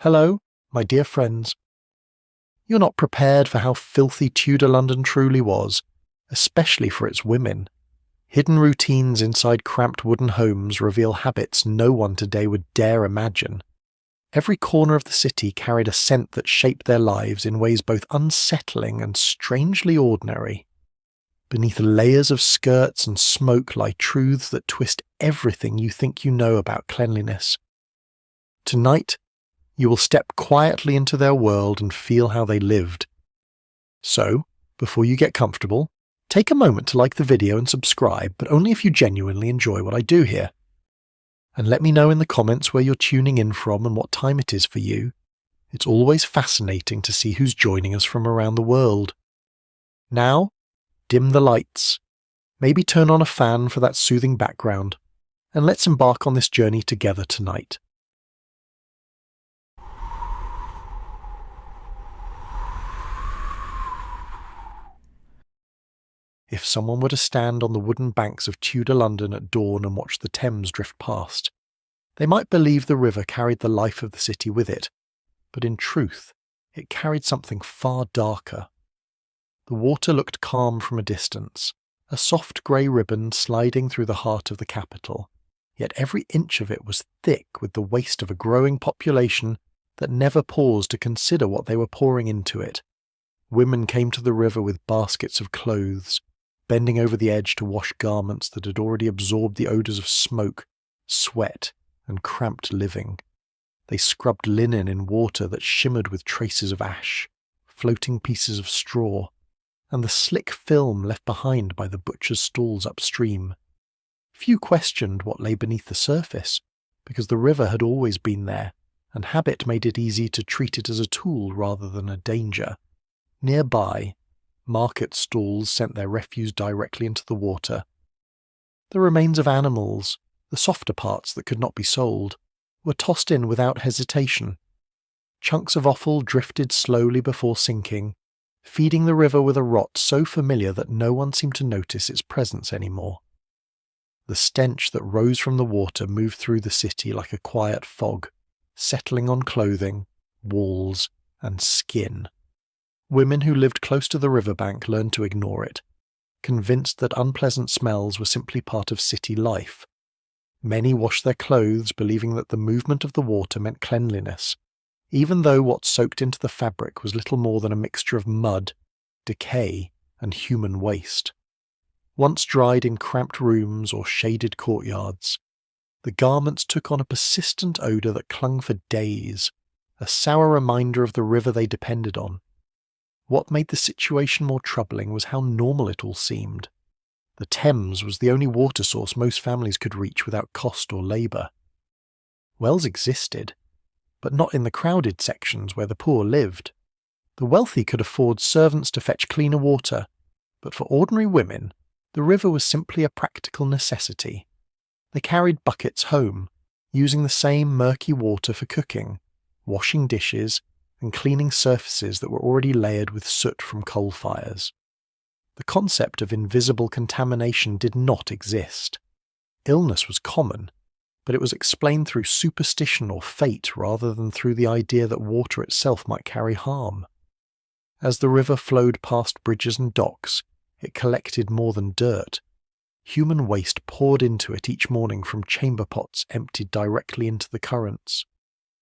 Hello, my dear friends. You're not prepared for how filthy Tudor London truly was, especially for its women. Hidden routines inside cramped wooden homes reveal habits no one today would dare imagine. Every corner of the city carried a scent that shaped their lives in ways both unsettling and strangely ordinary. Beneath layers of skirts and smoke lie truths that twist everything you think you know about cleanliness. Tonight, you will step quietly into their world and feel how they lived. So, before you get comfortable, take a moment to like the video and subscribe, but only if you genuinely enjoy what I do here. And let me know in the comments where you're tuning in from and what time it is for you. It's always fascinating to see who's joining us from around the world. Now, dim the lights. Maybe turn on a fan for that soothing background, and let's embark on this journey together tonight. If someone were to stand on the wooden banks of Tudor London at dawn and watch the Thames drift past, they might believe the river carried the life of the city with it, but in truth, it carried something far darker. The water looked calm from a distance, a soft grey ribbon sliding through the heart of the capital, yet every inch of it was thick with the waste of a growing population that never paused to consider what they were pouring into it. Women came to the river with baskets of clothes, bending over the edge to wash garments that had already absorbed the odours of smoke, sweat, and cramped living. They scrubbed linen in water that shimmered with traces of ash, floating pieces of straw, and the slick film left behind by the butcher's stalls upstream. Few questioned what lay beneath the surface, because the river had always been there, and habit made it easy to treat it as a tool rather than a danger. Nearby, market stalls sent their refuse directly into the water. The remains of animals, the softer parts that could not be sold, were tossed in without hesitation. Chunks of offal drifted slowly before sinking, feeding the river with a rot so familiar that no one seemed to notice its presence anymore. The stench that rose from the water moved through the city like a quiet fog, settling on clothing, walls, and skin. Women who lived close to the riverbank learned to ignore it, convinced that unpleasant smells were simply part of city life. Many washed their clothes believing that the movement of the water meant cleanliness, even though what soaked into the fabric was little more than a mixture of mud, decay, and human waste. Once dried in cramped rooms or shaded courtyards, the garments took on a persistent odour that clung for days, a sour reminder of the river they depended on. What made the situation more troubling was how normal it all seemed. The Thames was the only water source most families could reach without cost or labour. Wells existed, but not in the crowded sections where the poor lived. The wealthy could afford servants to fetch cleaner water, but for ordinary women, the river was simply a practical necessity. They carried buckets home, using the same murky water for cooking, washing dishes, and cleaning surfaces that were already layered with soot from coal fires. The concept of invisible contamination did not exist. Illness was common, but it was explained through superstition or fate rather than through the idea that water itself might carry harm. As the river flowed past bridges and docks, it collected more than dirt. Human waste poured into it each morning from chamber pots emptied directly into the currents.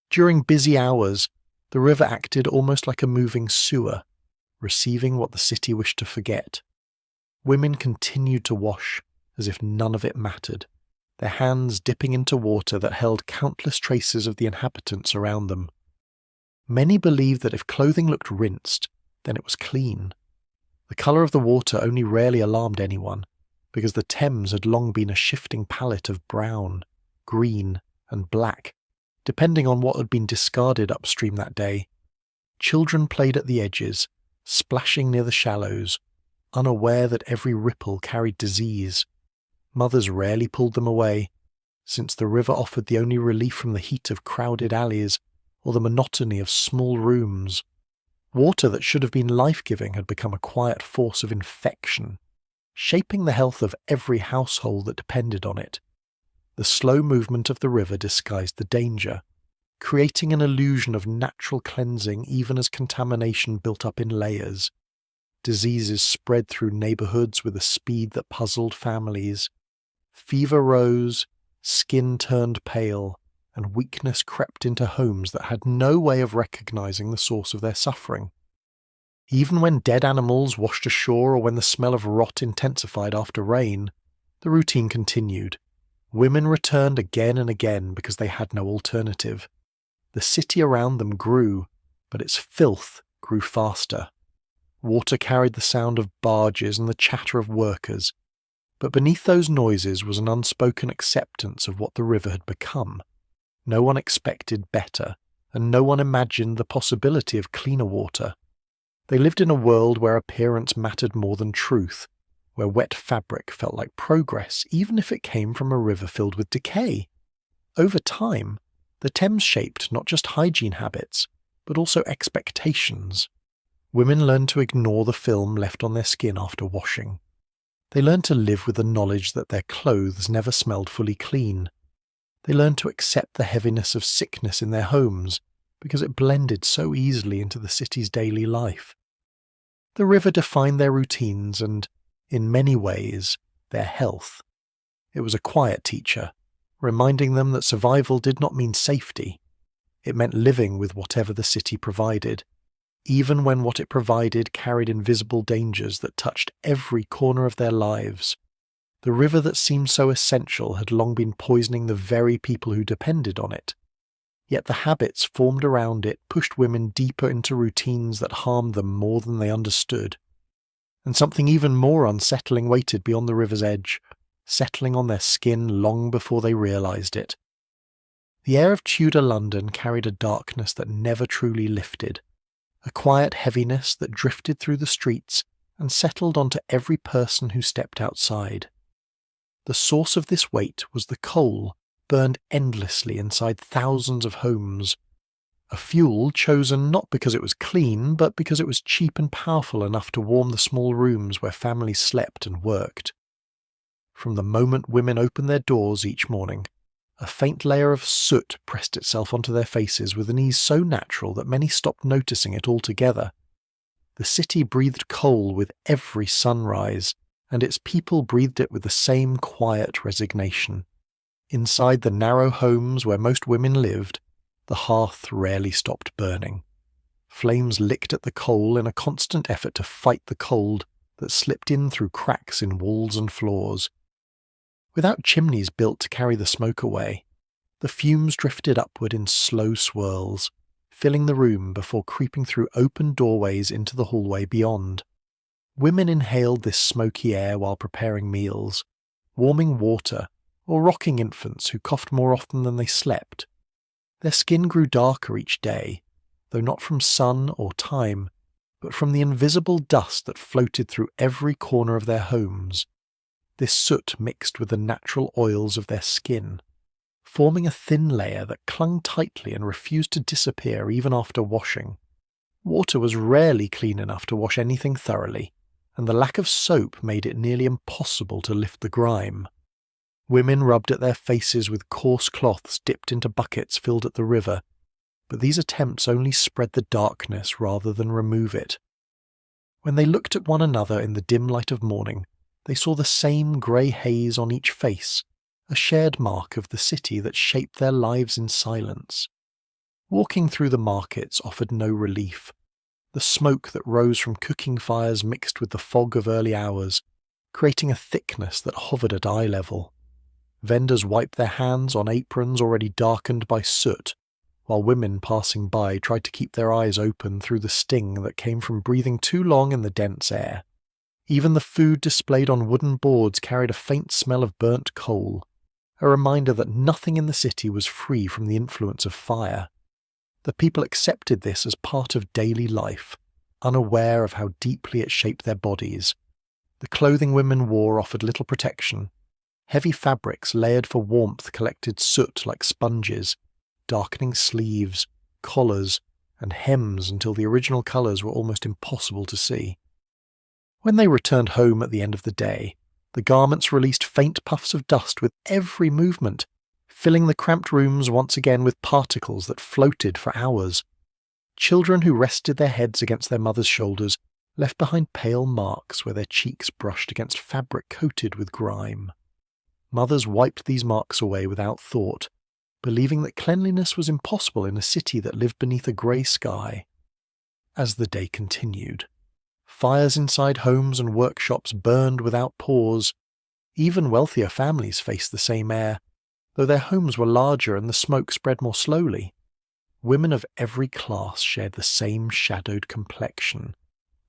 During busy hours, the river acted almost like a moving sewer, receiving what the city wished to forget. Women continued to wash, as if none of it mattered, their hands dipping into water that held countless traces of the inhabitants around them. Many believed that if clothing looked rinsed, then it was clean. The colour of the water only rarely alarmed anyone, because the Thames had long been a shifting palette of brown, green, and black, depending on what had been discarded upstream that day. Children played at the edges, splashing near the shallows, unaware that every ripple carried disease. Mothers rarely pulled them away, since the river offered the only relief from the heat of crowded alleys or the monotony of small rooms. Water that should have been life-giving had become a quiet force of infection, shaping the health of every household that depended on it. The slow movement of the river disguised the danger, creating an illusion of natural cleansing even as contamination built up in layers. Diseases spread through neighborhoods with a speed that puzzled families. Fever rose, skin turned pale, and weakness crept into homes that had no way of recognizing the source of their suffering. Even when dead animals washed ashore or when the smell of rot intensified after rain, the routine continued. Women returned again and again because they had no alternative. The city around them grew, but its filth grew faster. Water carried the sound of barges and the chatter of workers, but beneath those noises was an unspoken acceptance of what the river had become. No one expected better, and no one imagined the possibility of cleaner water. They lived in a world where appearance mattered more than truth, where wet fabric felt like progress, even if it came from a river filled with decay. Over time, the Thames shaped not just hygiene habits, but also expectations. Women learned to ignore the film left on their skin after washing. They learned to live with the knowledge that their clothes never smelled fully clean. They learned to accept the heaviness of sickness in their homes, because it blended so easily into the city's daily life. The river defined their routines and, in many ways, their health. It was a quiet teacher, reminding them that survival did not mean safety. It meant living with whatever the city provided, even when what it provided carried invisible dangers that touched every corner of their lives. The river that seemed so essential had long been poisoning the very people who depended on it. Yet the habits formed around it pushed women deeper into routines that harmed them more than they understood. And something even more unsettling waited beyond the river's edge, settling on their skin long before they realized it. The air of Tudor London carried a darkness that never truly lifted, a quiet heaviness that drifted through the streets and settled onto every person who stepped outside. The source of this weight was the coal burned endlessly inside thousands of homes, a fuel chosen not because it was clean, but because it was cheap and powerful enough to warm the small rooms where families slept and worked. From the moment women opened their doors each morning, a faint layer of soot pressed itself onto their faces with an ease so natural that many stopped noticing it altogether. The city breathed coal with every sunrise, and its people breathed it with the same quiet resignation. Inside the narrow homes where most women lived, the hearth rarely stopped burning. Flames licked at the coal in a constant effort to fight the cold that slipped in through cracks in walls and floors. Without chimneys built to carry the smoke away, the fumes drifted upward in slow swirls, filling the room before creeping through open doorways into the hallway beyond. Women inhaled this smoky air while preparing meals, warming water, or rocking infants who coughed more often than they slept. Their skin grew darker each day, though not from sun or time, but from the invisible dust that floated through every corner of their homes. This soot mixed with the natural oils of their skin, forming a thin layer that clung tightly and refused to disappear even after washing. Water was rarely clean enough to wash anything thoroughly, and the lack of soap made it nearly impossible to lift the grime. Women rubbed at their faces with coarse cloths dipped into buckets filled at the river, but these attempts only spread the darkness rather than remove it. When they looked at one another in the dim light of morning, they saw the same grey haze on each face, a shared mark of the city that shaped their lives in silence. Walking through the markets offered no relief. The smoke that rose from cooking fires mixed with the fog of early hours, creating a thickness that hovered at eye level. Vendors wiped their hands on aprons already darkened by soot, while women passing by tried to keep their eyes open through the sting that came from breathing too long in the dense air. Even the food displayed on wooden boards carried a faint smell of burnt coal, a reminder that nothing in the city was free from the influence of fire. The people accepted this as part of daily life, unaware of how deeply it shaped their bodies. The clothing women wore offered little protection. Heavy fabrics layered for warmth collected soot like sponges, darkening sleeves, collars, and hems until the original colours were almost impossible to see. When they returned home at the end of the day, the garments released faint puffs of dust with every movement, filling the cramped rooms once again with particles that floated for hours. Children who rested their heads against their mother's shoulders left behind pale marks where their cheeks brushed against fabric coated with grime. Mothers wiped these marks away without thought, believing that cleanliness was impossible in a city that lived beneath a grey sky. As the day continued, fires inside homes and workshops burned without pause. Even wealthier families faced the same air, though their homes were larger and the smoke spread more slowly. Women of every class shared the same shadowed complexion,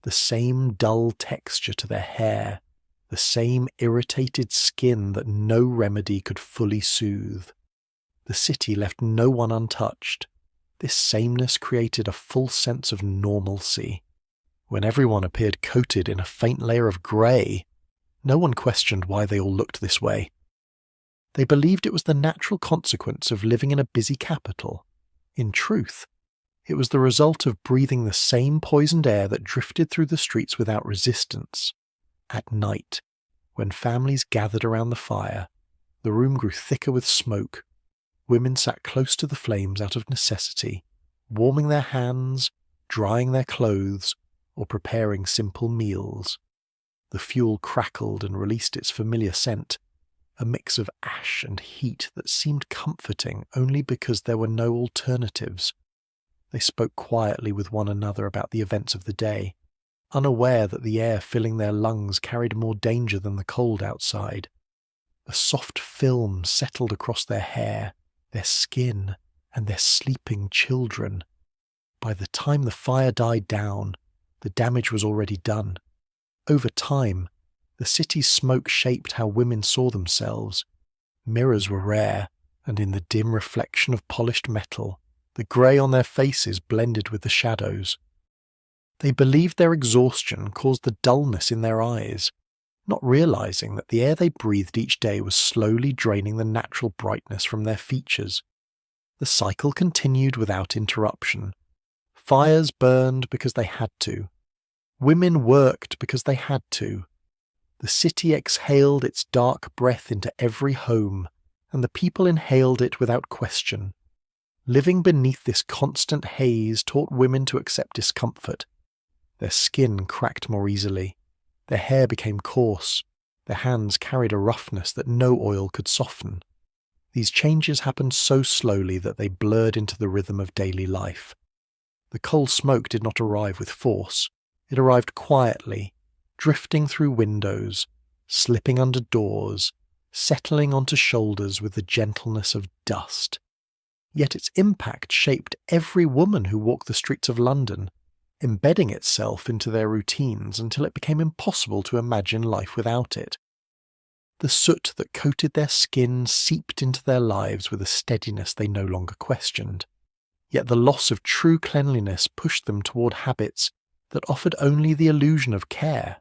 the same dull texture to their hair, the same irritated skin that no remedy could fully soothe. The city left no one untouched. This sameness created a false sense of normalcy. When everyone appeared coated in a faint layer of grey, no one questioned why they all looked this way. They believed it was the natural consequence of living in a busy capital. In truth, it was the result of breathing the same poisoned air that drifted through the streets without resistance. At night, when families gathered around the fire, the room grew thicker with smoke. Women sat close to the flames out of necessity, warming their hands, drying their clothes, or preparing simple meals. The fuel crackled and released its familiar scent, a mix of ash and heat that seemed comforting only because there were no alternatives. They spoke quietly with one another about the events of the day, unaware that the air filling their lungs carried more danger than the cold outside. A soft film settled across their hair, their skin, and their sleeping children. By the time the fire died down, the damage was already done. Over time, the city's smoke shaped how women saw themselves. Mirrors were rare, and in the dim reflection of polished metal, the grey on their faces blended with the shadows. They believed their exhaustion caused the dullness in their eyes, not realizing that the air they breathed each day was slowly draining the natural brightness from their features. The cycle continued without interruption. Fires burned because they had to. Women worked because they had to. The city exhaled its dark breath into every home, and the people inhaled it without question. Living beneath this constant haze taught women to accept discomfort. Their skin cracked more easily. Their hair became coarse. Their hands carried a roughness that no oil could soften. These changes happened so slowly that they blurred into the rhythm of daily life. The coal smoke did not arrive with force. It arrived quietly, drifting through windows, slipping under doors, settling onto shoulders with the gentleness of dust. Yet its impact shaped every woman who walked the streets of London, embedding itself into their routines until it became impossible to imagine life without it. The soot that coated their skin seeped into their lives with a steadiness they no longer questioned. Yet the loss of true cleanliness pushed them toward habits that offered only the illusion of care.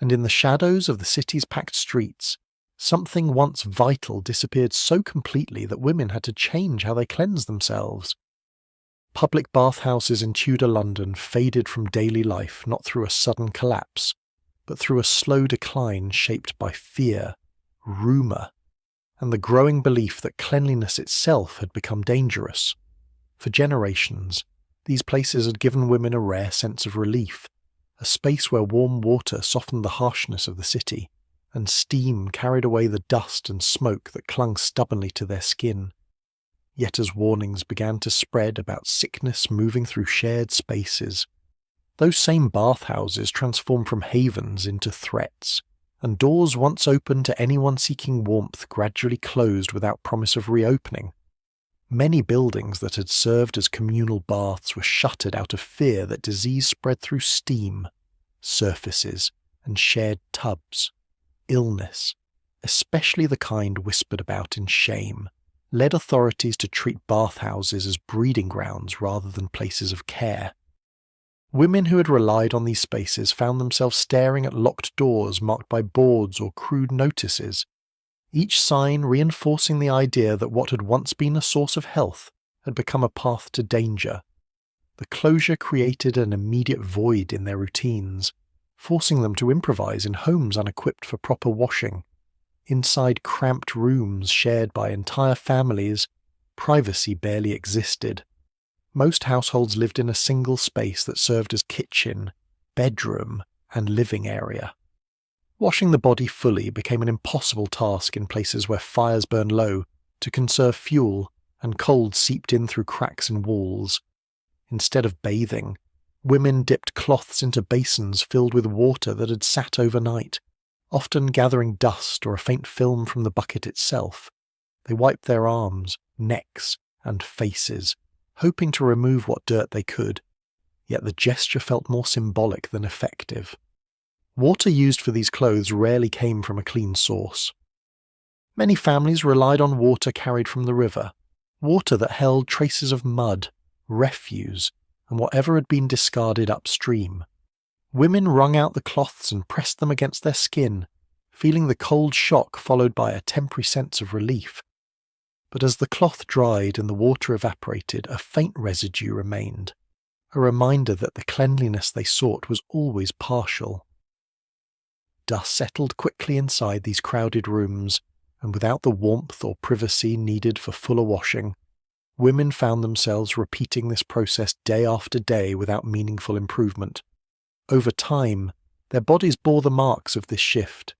And in the shadows of the city's packed streets, something once vital disappeared so completely that women had to change how they cleansed themselves. Public bathhouses in Tudor London faded from daily life not through a sudden collapse, but through a slow decline shaped by fear, rumour, and the growing belief that cleanliness itself had become dangerous. For generations, these places had given women a rare sense of relief, a space where warm water softened the harshness of the city, and steam carried away the dust and smoke that clung stubbornly to their skin. Yet as warnings began to spread about sickness moving through shared spaces, those same bathhouses transformed from havens into threats, and doors once open to anyone seeking warmth gradually closed without promise of reopening. Many buildings that had served as communal baths were shuttered out of fear that disease spread through steam, surfaces, and shared tubs. Illness, especially the kind whispered about in shame, led authorities to treat bathhouses as breeding grounds rather than places of care. Women who had relied on these spaces found themselves staring at locked doors marked by boards or crude notices, each sign reinforcing the idea that what had once been a source of health had become a path to danger. The closure created an immediate void in their routines, forcing them to improvise in homes unequipped for proper washing. Inside cramped rooms shared by entire families, privacy barely existed. Most households lived in a single space that served as kitchen, bedroom, and living area. Washing the body fully became an impossible task in places where fires burned low to conserve fuel and cold seeped in through cracks in walls. Instead of bathing, women dipped cloths into basins filled with water that had sat overnight, often gathering dust or a faint film from the bucket itself. They wiped their arms, necks, and faces, hoping to remove what dirt they could, yet the gesture felt more symbolic than effective. Water used for these clothes rarely came from a clean source. Many families relied on water carried from the river, water that held traces of mud, refuse, and whatever had been discarded upstream. Women wrung out the cloths and pressed them against their skin, feeling the cold shock followed by a temporary sense of relief. But as the cloth dried and the water evaporated, a faint residue remained, a reminder that the cleanliness they sought was always partial. Dust settled quickly inside these crowded rooms, and without the warmth or privacy needed for fuller washing, women found themselves repeating this process day after day without meaningful improvement. Over time, their bodies bore the marks of this shift.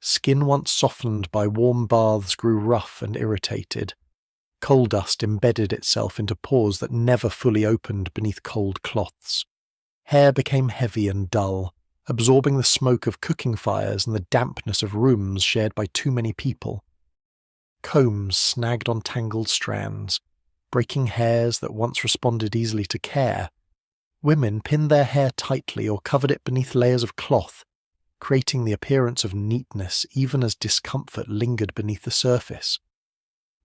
Skin once softened by warm baths grew rough and irritated. Coal dust embedded itself into pores that never fully opened beneath cold cloths. Hair became heavy and dull, absorbing the smoke of cooking fires and the dampness of rooms shared by too many people. Combs snagged on tangled strands, breaking hairs that once responded easily to care. Women pinned their hair tightly or covered it beneath layers of cloth, creating the appearance of neatness even as discomfort lingered beneath the surface.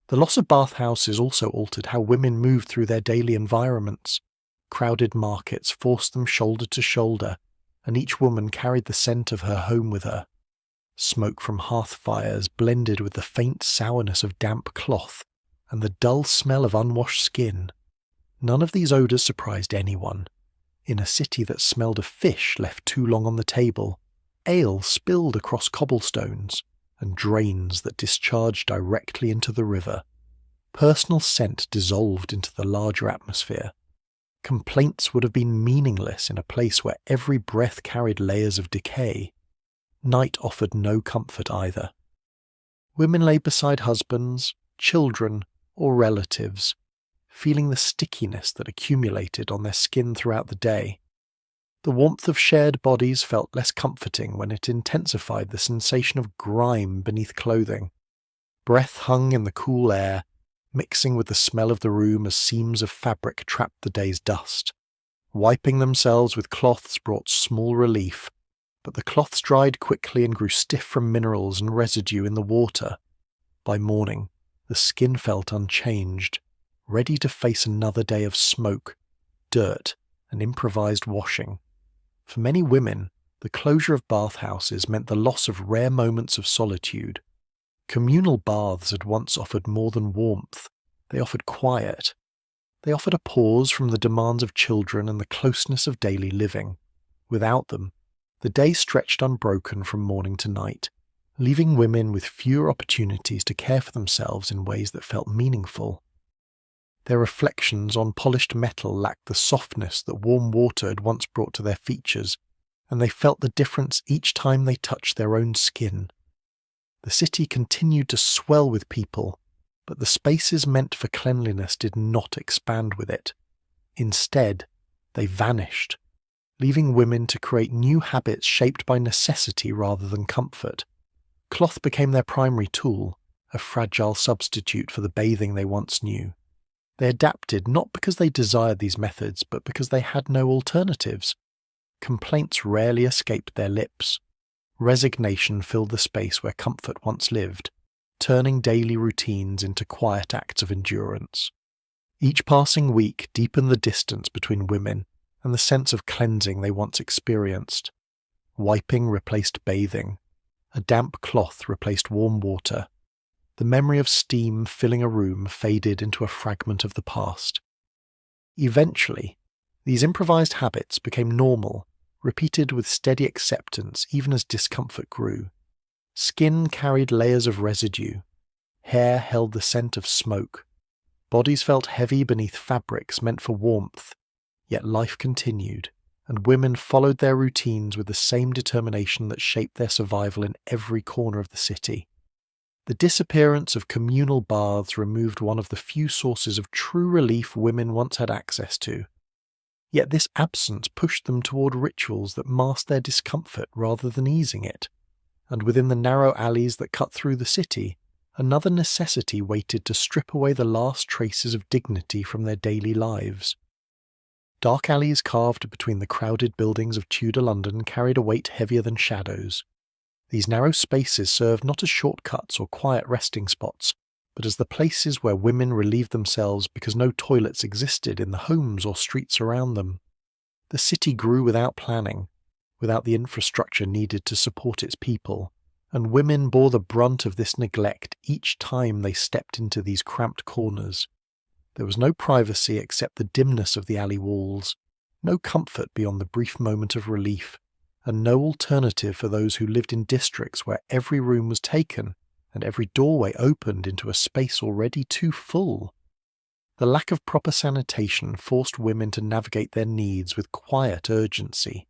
The loss of bathhouses also altered how women moved through their daily environments. Crowded markets forced them shoulder to shoulder, and each woman carried the scent of her home with her. Smoke from hearth fires blended with the faint sourness of damp cloth and the dull smell of unwashed skin. None of these odours surprised anyone. In a city that smelled of fish left too long on the table, ale spilled across cobblestones, and drains that discharged directly into the river. Personal scent dissolved into the larger atmosphere. Complaints would have been meaningless in a place where every breath carried layers of decay. Night offered no comfort either. Women lay beside husbands, children, or relatives, feeling the stickiness that accumulated on their skin throughout the day. The warmth of shared bodies felt less comforting when it intensified the sensation of grime beneath clothing. Breath hung in the cool air, mixing with the smell of the room as seams of fabric trapped the day's dust. Wiping themselves with cloths brought small relief, but the cloths dried quickly and grew stiff from minerals and residue in the water. By morning, the skin felt unchanged, ready to face another day of smoke, dirt, and improvised washing. For many women, the closure of bathhouses meant the loss of rare moments of solitude. Communal baths had once offered more than warmth. They offered quiet. They offered a pause from the demands of children and the closeness of daily living. Without them, the day stretched unbroken from morning to night, leaving women with fewer opportunities to care for themselves in ways that felt meaningful. Their reflections on polished metal lacked the softness that warm water had once brought to their features, and they felt the difference each time they touched their own skin. The city continued to swell with people, but the spaces meant for cleanliness did not expand with it. Instead, they vanished, leaving women to create new habits shaped by necessity rather than comfort. Cloth became their primary tool, a fragile substitute for the bathing they once knew. They adapted not because they desired these methods, but because they had no alternatives. Complaints rarely escaped their lips. Resignation filled the space where comfort once lived, turning daily routines into quiet acts of endurance. Each passing week deepened the distance between women and the sense of cleansing they once experienced. Wiping replaced bathing. A damp cloth replaced warm water. The memory of steam filling a room faded into a fragment of the past. Eventually, these improvised habits became normal, repeated with steady acceptance even as discomfort grew. Skin carried layers of residue. Hair held the scent of smoke. Bodies felt heavy beneath fabrics meant for warmth. Yet life continued, and women followed their routines with the same determination that shaped their survival in every corner of the city. The disappearance of communal baths removed one of the few sources of true relief women once had access to. Yet this absence pushed them toward rituals that masked their discomfort rather than easing it. And within the narrow alleys that cut through the city, another necessity waited to strip away the last traces of dignity from their daily lives. Dark alleys carved between the crowded buildings of Tudor London carried a weight heavier than shadows. These narrow spaces served not as shortcuts or quiet resting spots, but as the places where women relieved themselves because no toilets existed in the homes or streets around them. The city grew without planning, without the infrastructure needed to support its people, and women bore the brunt of this neglect each time they stepped into these cramped corners. There was no privacy except the dimness of the alley walls, no comfort beyond the brief moment of relief, and no alternative for those who lived in districts where every room was taken and every doorway opened into a space already too full. The lack of proper sanitation forced women to navigate their needs with quiet urgency.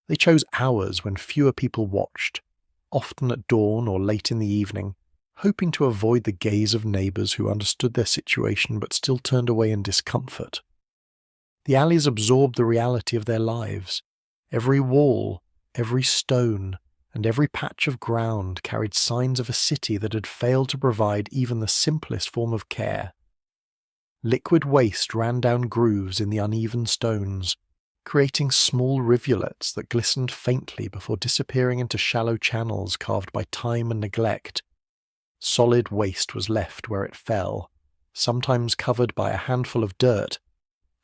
They chose hours when fewer people watched, often at dawn or late in the evening, hoping to avoid the gaze of neighbours who understood their situation but still turned away in discomfort. The alleys absorbed the reality of their lives. Every wall, every stone, and every patch of ground carried signs of a city that had failed to provide even the simplest form of care. Liquid waste ran down grooves in the uneven stones, creating small rivulets that glistened faintly before disappearing into shallow channels carved by time and neglect. Solid waste was left where it fell, sometimes covered by a handful of dirt,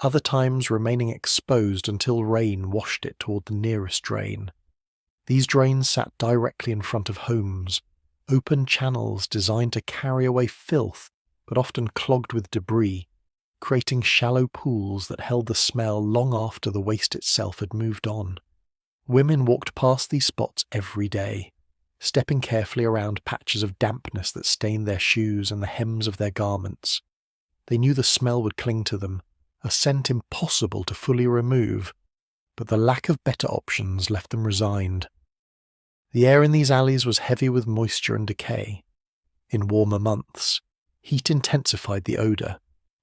other times remaining exposed until rain washed it toward the nearest drain. These drains sat directly in front of homes, open channels designed to carry away filth, but often clogged with debris, creating shallow pools that held the smell long after the waste itself had moved on. Women walked past these spots every day, stepping carefully around patches of dampness that stained their shoes and the hems of their garments. They knew the smell would cling to them, a scent impossible to fully remove, but the lack of better options left them resigned. The air in these alleys was heavy with moisture and decay. In warmer months, heat intensified the odour,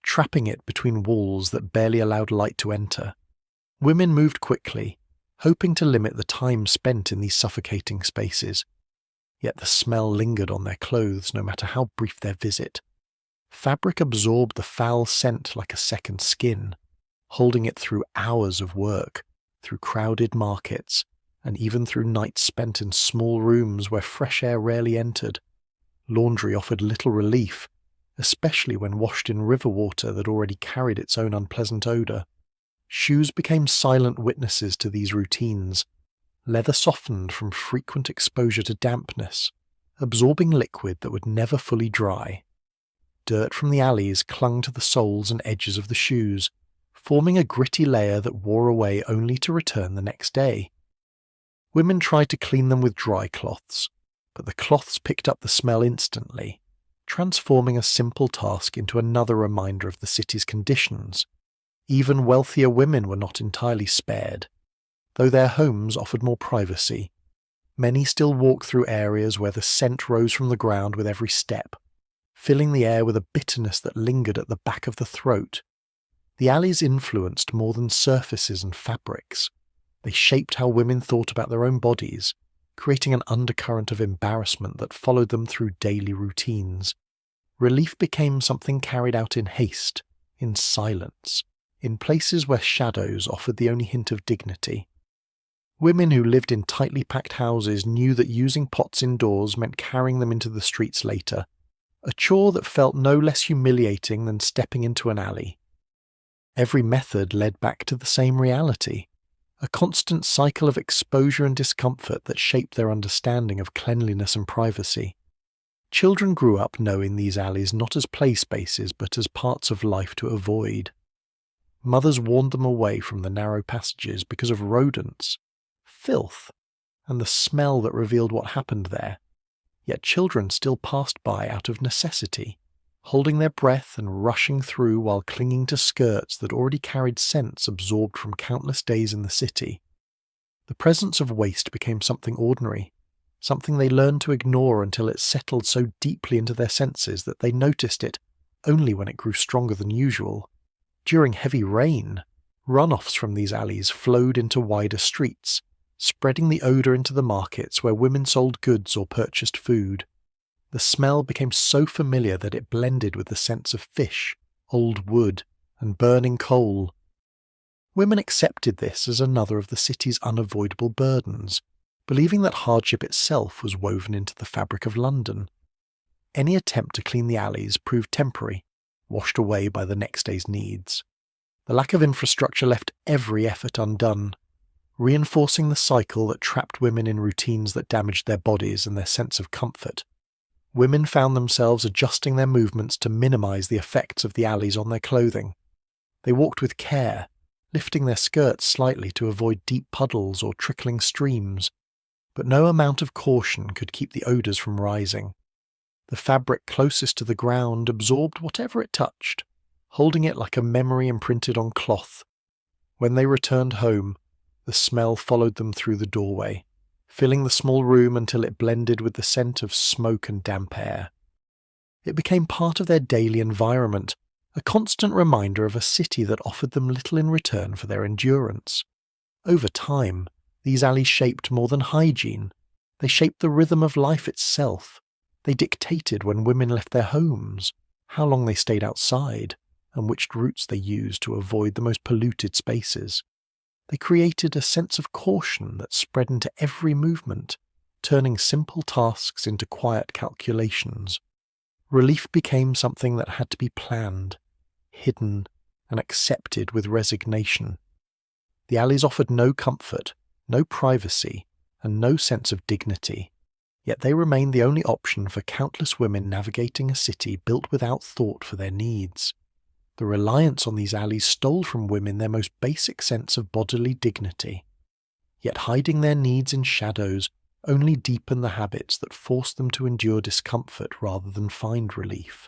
trapping it between walls that barely allowed light to enter. Women moved quickly, hoping to limit the time spent in these suffocating spaces. Yet the smell lingered on their clothes no matter how brief their visit. Fabric absorbed the foul scent like a second skin, holding it through hours of work, through crowded markets, and even through nights spent in small rooms where fresh air rarely entered. Laundry offered little relief, especially when washed in river water that already carried its own unpleasant odour. Shoes became silent witnesses to these routines. Leather softened from frequent exposure to dampness, absorbing liquid that would never fully dry. Dirt from the alleys clung to the soles and edges of the shoes, forming a gritty layer that wore away only to return the next day. Women tried to clean them with dry cloths, but the cloths picked up the smell instantly, transforming a simple task into another reminder of the city's conditions. Even wealthier women were not entirely spared. Though their homes offered more privacy, many still walked through areas where the scent rose from the ground with every step, filling the air with a bitterness that lingered at the back of the throat. The alleys influenced more than surfaces and fabrics. They shaped how women thought about their own bodies, creating an undercurrent of embarrassment that followed them through daily routines. Relief became something carried out in haste, in silence, in places where shadows offered the only hint of dignity. Women who lived in tightly packed houses knew that using pots indoors meant carrying them into the streets later, a chore that felt no less humiliating than stepping into an alley. Every method led back to the same reality, a constant cycle of exposure and discomfort that shaped their understanding of cleanliness and privacy. Children grew up knowing these alleys not as play spaces but as parts of life to avoid. Mothers warned them away from the narrow passages because of rodents, filth, and the smell that revealed what happened there. yet children still passed by out of necessity, holding their breath and rushing through while clinging to skirts that already carried scents absorbed from countless days in the city. The presence of waste became something ordinary, something they learned to ignore until it settled so deeply into their senses that they noticed it only when it grew stronger than usual. During heavy rain, runoffs from these alleys flowed into wider streets, spreading the odour into the markets where women sold goods or purchased food. The smell became so familiar that it blended with the scents of fish, old wood, and burning coal. Women accepted this as another of the city's unavoidable burdens, believing that hardship itself was woven into the fabric of London. Any attempt to clean the alleys proved temporary, washed away by the next day's needs. The lack of infrastructure left every effort undone, reinforcing the cycle that trapped women in routines that damaged their bodies and their sense of comfort. Women found themselves adjusting their movements to minimize the effects of the alleys on their clothing. They walked with care, lifting their skirts slightly to avoid deep puddles or trickling streams, but no amount of caution could keep the odours from rising. The fabric closest to the ground absorbed whatever it touched, holding it like a memory imprinted on cloth. When they returned home, the smell followed them through the doorway, filling the small room until it blended with the scent of smoke and damp air. It became part of their daily environment, a constant reminder of a city that offered them little in return for their endurance. Over time, these alleys shaped more than hygiene. They shaped the rhythm of life itself. They dictated when women left their homes, how long they stayed outside, and which routes they used to avoid the most polluted spaces. They created a sense of caution that spread into every movement, turning simple tasks into quiet calculations. Relief became something that had to be planned, hidden, and accepted with resignation. The alleys offered no comfort, no privacy, and no sense of dignity, yet they remained the only option for countless women navigating a city built without thought for their needs. The reliance on these alleys stole from women their most basic sense of bodily dignity, yet hiding their needs in shadows only deepened the habits that forced them to endure discomfort rather than find relief.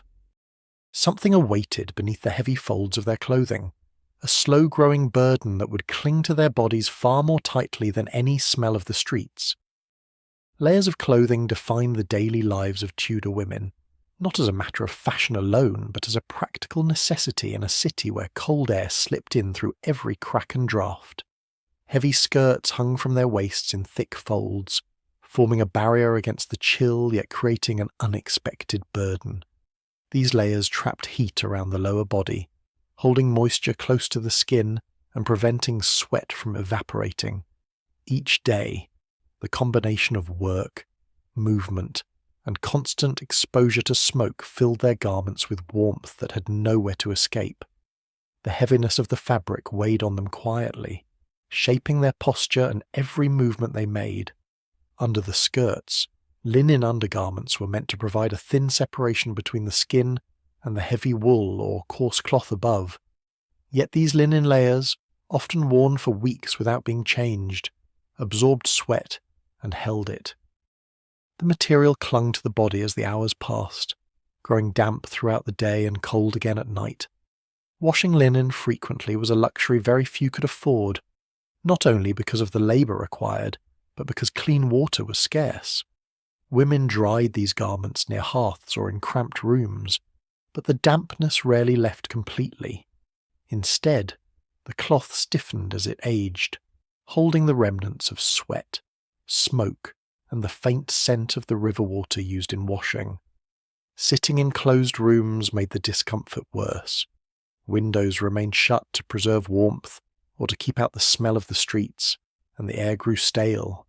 Something awaited beneath the heavy folds of their clothing, a slow-growing burden that would cling to their bodies far more tightly than any smell of the streets. Layers of clothing defined the daily lives of Tudor women, not as a matter of fashion alone, but as a practical necessity in a city where cold air slipped in through every crack and draught. Heavy skirts hung from their waists in thick folds, forming a barrier against the chill yet creating an unexpected burden. These layers trapped heat around the lower body, holding moisture close to the skin and preventing sweat from evaporating. Each day, the combination of work, movement, and constant exposure to smoke filled their garments with warmth that had nowhere to escape. The heaviness of the fabric weighed on them quietly, shaping their posture and every movement they made. Under the skirts, linen undergarments were meant to provide a thin separation between the skin and the heavy wool or coarse cloth above. Yet these linen layers, often worn for weeks without being changed, absorbed sweat and held it. The material clung to the body as the hours passed, growing damp throughout the day and cold again at night. Washing linen frequently was a luxury very few could afford, not only because of the labour required, but because clean water was scarce. Women dried these garments near hearths or in cramped rooms, but the dampness rarely left completely. Instead, the cloth stiffened as it aged, holding the remnants of sweat, smoke, and the faint scent of the river water used in washing. Sitting in closed rooms made the discomfort worse. Windows remained shut to preserve warmth or to keep out the smell of the streets, and the air grew stale.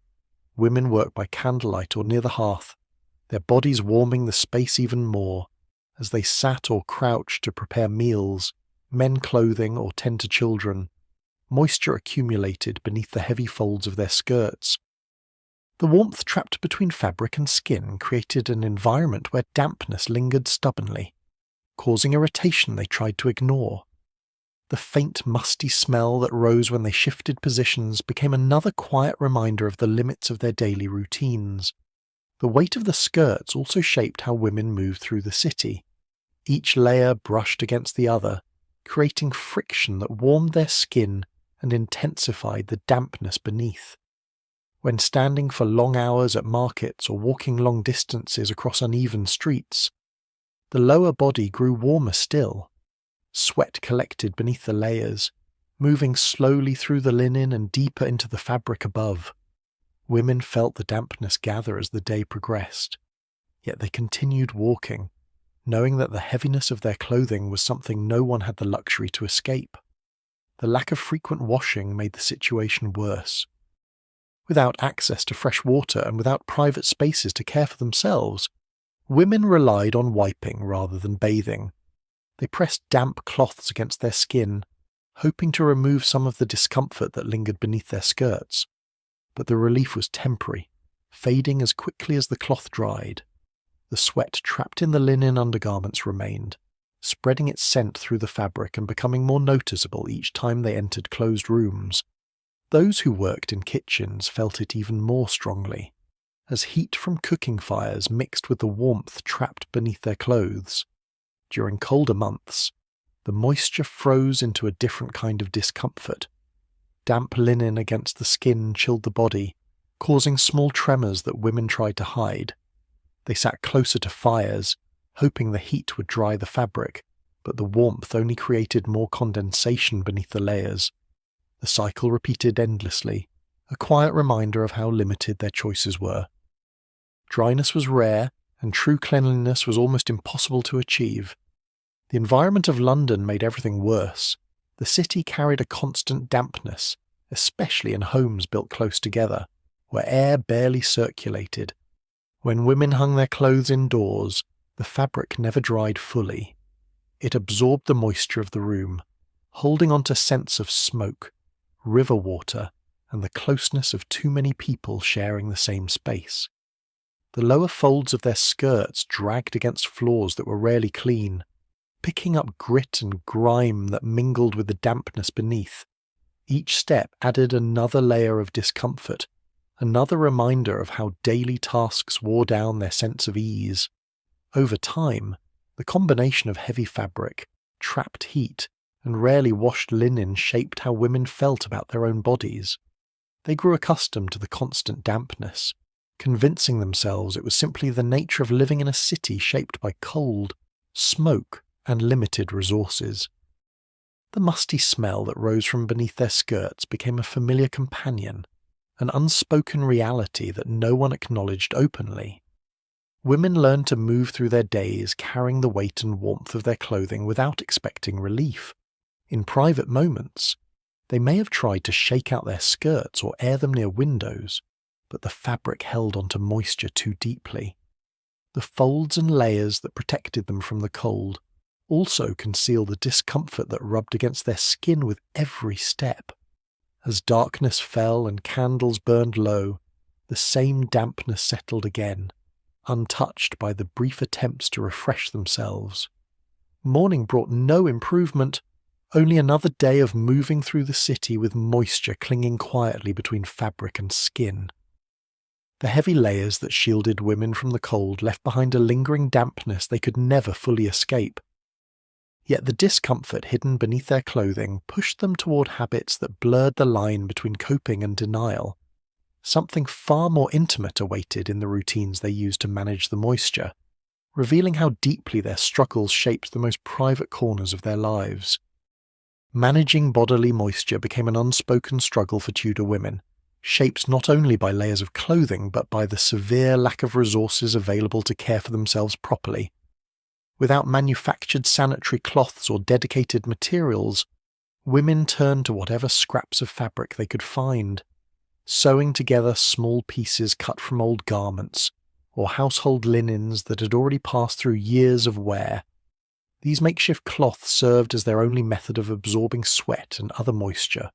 Women worked by candlelight or near the hearth, their bodies warming the space even more. As they sat or crouched to prepare meals, men clothing or tend to children, moisture accumulated beneath the heavy folds of their skirts. The warmth trapped between fabric and skin created an environment where dampness lingered stubbornly, causing irritation they tried to ignore. The faint musty smell that rose when they shifted positions became another quiet reminder of the limits of their daily routines. The weight of the skirts also shaped how women moved through the city. Each layer brushed against the other, creating friction that warmed their skin and intensified the dampness beneath. When standing for long hours at markets or walking long distances across uneven streets, the lower body grew warmer still. Sweat collected beneath the layers, moving slowly through the linen and deeper into the fabric above. Women felt the dampness gather as the day progressed, yet they continued walking, knowing that the heaviness of their clothing was something no one had the luxury to escape. The lack of frequent washing made the situation worse. Without access to fresh water and without private spaces to care for themselves, women relied on wiping rather than bathing. They pressed damp cloths against their skin, hoping to remove some of the discomfort that lingered beneath their skirts. But the relief was temporary, fading as quickly as the cloth dried. The sweat trapped in the linen undergarments remained, spreading its scent through the fabric and becoming more noticeable each time they entered closed rooms. Those who worked in kitchens felt it even more strongly, as heat from cooking fires mixed with the warmth trapped beneath their clothes. During colder months, the moisture froze into a different kind of discomfort. Damp linen against the skin chilled the body, causing small tremors that women tried to hide. They sat closer to fires, hoping the heat would dry the fabric, but the warmth only created more condensation beneath the layers. The cycle repeated endlessly, a quiet reminder of how limited their choices were. Dryness was rare, and true cleanliness was almost impossible to achieve. The environment of London made everything worse. The city carried a constant dampness, especially in homes built close together, where air barely circulated. When women hung their clothes indoors, the fabric never dried fully. It absorbed the moisture of the room, holding on to scents of smoke, river water, and the closeness of too many people sharing the same space. The lower folds of their skirts dragged against floors that were rarely clean, picking up grit and grime that mingled with the dampness beneath. Each step added another layer of discomfort, another reminder of how daily tasks wore down their sense of ease. Over time, the combination of heavy fabric, trapped heat, and rarely washed linen shaped how women felt about their own bodies. They grew accustomed to the constant dampness, convincing themselves it was simply the nature of living in a city shaped by cold, smoke, and limited resources. The musty smell that rose from beneath their skirts became a familiar companion, an unspoken reality that no one acknowledged openly. Women learned to move through their days carrying the weight and warmth of their clothing without expecting relief. In private moments, they may have tried to shake out their skirts or air them near windows, but the fabric held onto moisture too deeply. The folds and layers that protected them from the cold also concealed the discomfort that rubbed against their skin with every step. As darkness fell and candles burned low, the same dampness settled again, untouched by the brief attempts to refresh themselves. Morning brought no improvement, only another day of moving through the city with moisture clinging quietly between fabric and skin. The heavy layers that shielded women from the cold left behind a lingering dampness they could never fully escape. Yet the discomfort hidden beneath their clothing pushed them toward habits that blurred the line between coping and denial. Something far more intimate awaited in the routines they used to manage the moisture, revealing how deeply their struggles shaped the most private corners of their lives. Managing bodily moisture became an unspoken struggle for Tudor women, shaped not only by layers of clothing but by the severe lack of resources available to care for themselves properly. Without manufactured sanitary cloths or dedicated materials, women turned to whatever scraps of fabric they could find, sewing together small pieces cut from old garments or household linens that had already passed through years of wear. These makeshift cloths served as their only method of absorbing sweat and other moisture,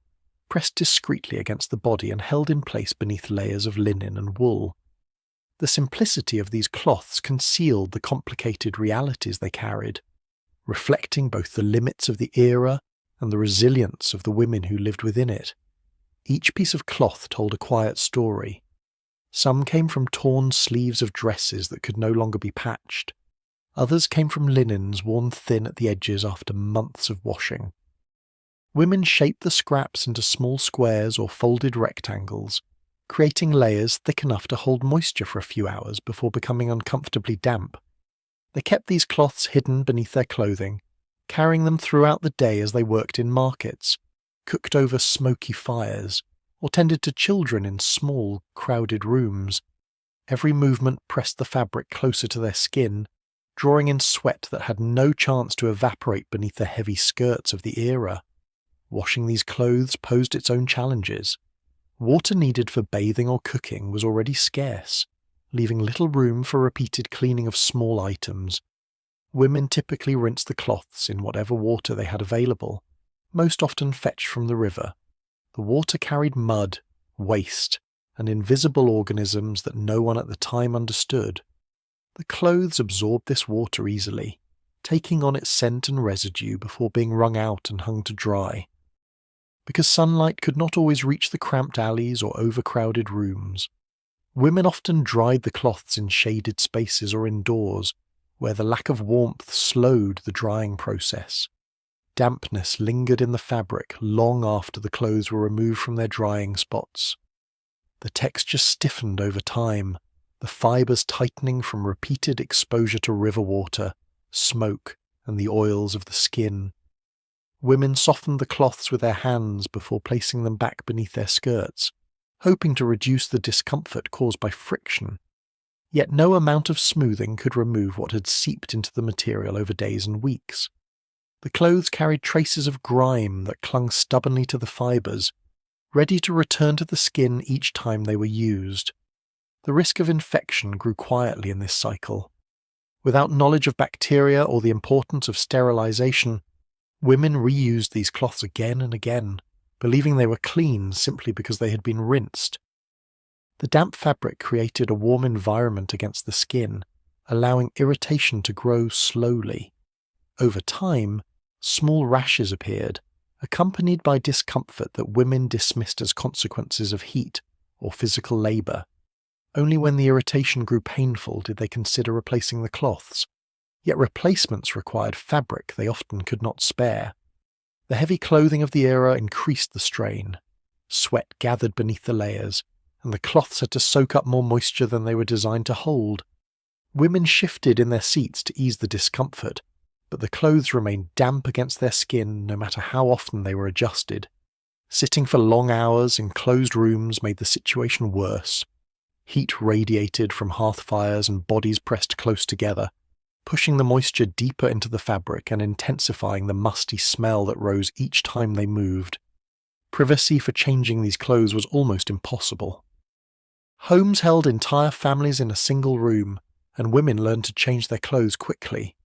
pressed discreetly against the body and held in place beneath layers of linen and wool. The simplicity of these cloths concealed the complicated realities they carried, reflecting both the limits of the era and the resilience of the women who lived within it. Each piece of cloth told a quiet story. Some came from torn sleeves of dresses that could no longer be patched. Others came from linens worn thin at the edges after months of washing. Women shaped the scraps into small squares or folded rectangles, creating layers thick enough to hold moisture for a few hours before becoming uncomfortably damp. They kept these cloths hidden beneath their clothing, carrying them throughout the day as they worked in markets, cooked over smoky fires, or tended to children in small, crowded rooms. Every movement pressed the fabric closer to their skin, drawing in sweat that had no chance to evaporate beneath the heavy skirts of the era. Washing these clothes posed its own challenges. Water needed for bathing or cooking was already scarce, leaving little room for repeated cleaning of small items. Women typically rinsed the cloths in whatever water they had available, most often fetched from the river. The water carried mud, waste, and invisible organisms that no one at the time understood. The clothes absorbed this water easily, taking on its scent and residue before being wrung out and hung to dry. Because sunlight could not always reach the cramped alleys or overcrowded rooms, women often dried the cloths in shaded spaces or indoors, where the lack of warmth slowed the drying process. Dampness lingered in the fabric long after the clothes were removed from their drying spots. The texture stiffened over time, the fibres tightening from repeated exposure to river water, smoke, and the oils of the skin. Women softened the cloths with their hands before placing them back beneath their skirts, hoping to reduce the discomfort caused by friction. Yet no amount of smoothing could remove what had seeped into the material over days and weeks. The clothes carried traces of grime that clung stubbornly to the fibres, ready to return to the skin each time they were used. The risk of infection grew quietly in this cycle. Without knowledge of bacteria or the importance of sterilization, women reused these cloths again and again, believing they were clean simply because they had been rinsed. The damp fabric created a warm environment against the skin, allowing irritation to grow slowly. Over time, small rashes appeared, accompanied by discomfort that women dismissed as consequences of heat or physical labour. Only when the irritation grew painful did they consider replacing the cloths, yet replacements required fabric they often could not spare. The heavy clothing of the era increased the strain. Sweat gathered beneath the layers, and the cloths had to soak up more moisture than they were designed to hold. Women shifted in their seats to ease the discomfort, but the clothes remained damp against their skin no matter how often they were adjusted. Sitting for long hours in closed rooms made the situation worse. Heat radiated from hearth fires and bodies pressed close together, pushing the moisture deeper into the fabric and intensifying the musty smell that rose each time they moved. Privacy for changing these clothes was almost impossible. Homes held entire families in a single room, and women learned to change their clothes quickly,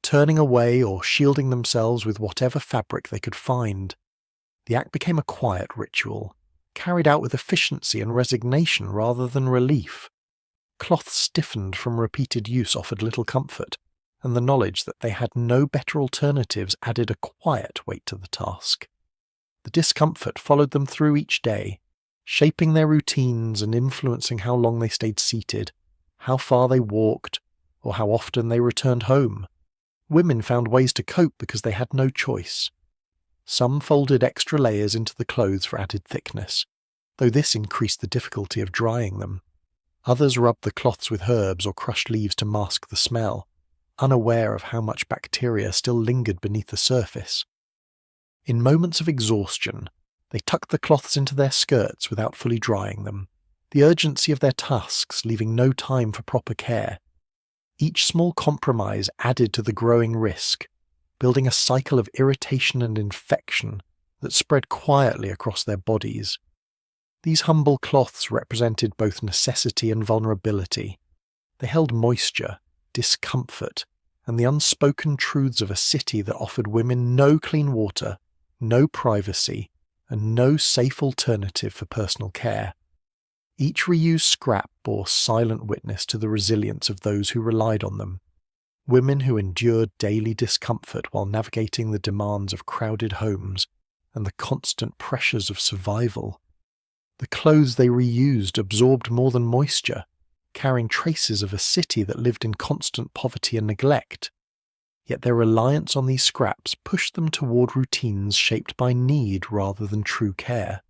turning away or shielding themselves with whatever fabric they could find. The act became a quiet ritual, carried out with efficiency and resignation rather than relief. Cloths stiffened from repeated use offered little comfort, and the knowledge that they had no better alternatives added a quiet weight to the task. The discomfort followed them through each day, shaping their routines and influencing how long they stayed seated, how far they walked, or how often they returned home. Women found ways to cope because they had no choice. Some folded extra layers into the clothes for added thickness, though this increased the difficulty of drying them. Others rubbed the cloths with herbs or crushed leaves to mask the smell, unaware of how much bacteria still lingered beneath the surface. In moments of exhaustion, they tucked the cloths into their skirts without fully drying them, the urgency of their tasks leaving no time for proper care. Each small compromise added to the growing risk, building a cycle of irritation and infection that spread quietly across their bodies. These humble cloths represented both necessity and vulnerability. They held moisture, discomfort, and the unspoken truths of a city that offered women no clean water, no privacy, and no safe alternative for personal care. Each reused scrap bore silent witness to the resilience of those who relied on them, women who endured daily discomfort while navigating the demands of crowded homes and the constant pressures of survival. The The clothes they reused absorbed more than moisture, carrying traces of a city that lived in constant poverty and neglect. Yet their reliance on these scraps pushed them toward routines shaped by need rather than true care.